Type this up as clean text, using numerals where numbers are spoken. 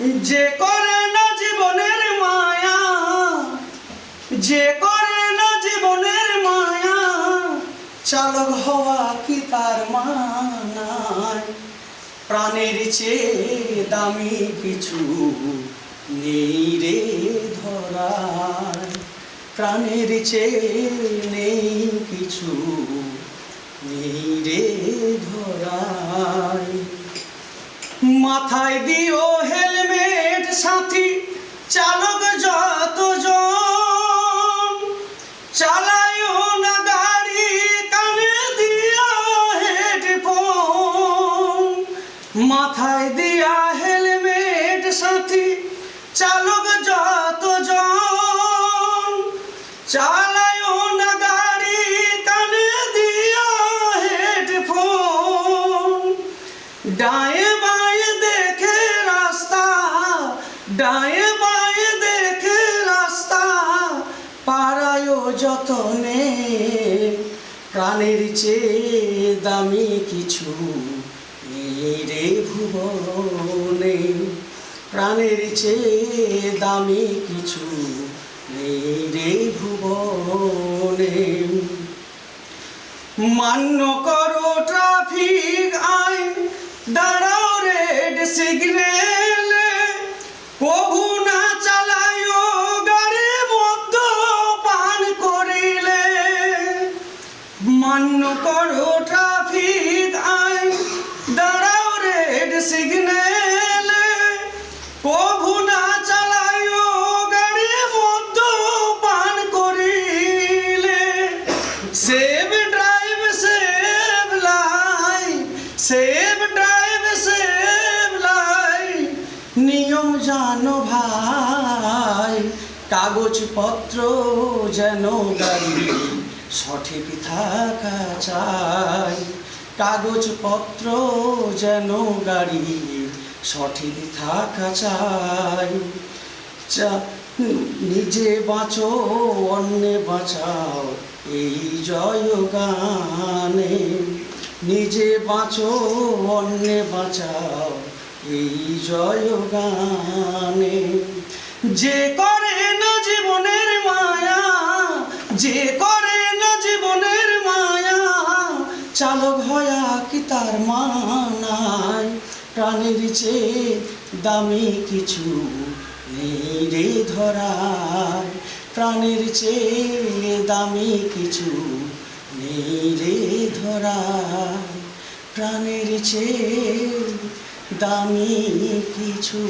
যে করে না জীবনের মায়া, যে করে না জীবনের মায়া, চালক হওয়া কি তার মানায়? প্রাণের চেয়ে দামি কিছু নেই রে ধরায়, প্রাণের চেয়ে নেই কিছু নেই রে ধরায়। মাথায় দিও হেলমেট সাথী, চালক যতজন, চালায়ও না গাড়ি কানে দিয়া হেডফোন। মাথায় দিয়া হেলমেট সাথী, চালক যতজন, চালায়ও না গাড়ি কানে দিয়া হেডফোন। ডায়ে বায়ে দেখে রাস্তা, ডায়ে বায়ে দেখে রাস্তা, পাড়ায়ও যতনে। প্রাণের চেয়ে দামি কিছু নেই রে ভুবনে, প্রাণের চেয়ে দামি কিছু নেই রে ভুবনে। মান্য করো ট্রাফিক আইন, দাঁড়াও রেড সিগন্যালে, কভু না চালায়ও গাড়ি মদ্যপান করিলে। মান্য করো ট্রাফিক আইন, দাঁড়াও রেড সিগন্যালে, কভু না চালায়ও গাড়ি মদ্যপান করিলে। Save drive save life, save drive save life, নিয়ম জানো ভাই। কাগজপত্র যেন গাড়ি সঠিক থাকা চাই, কাগজপত্র যেন গাড়ি সঠিক থাকা চাই। নিজে বাঁচো অন্যে বাঁচাও এই জয়গানে, নিজে বাঁচো অন্যে বাঁচাও এই জয়গানে। যে করে না জীবনের মায়া, যে করে না জীবনের মায়া, চালক হয়া কি তার মানায়? প্রাণের চেয়ে দামি কিছু নেই রে ধরায়, প্রাণের চেয়ে দামি কিছু নেই রে ধরায়, প্রাণের চেয়ে দামি কিছু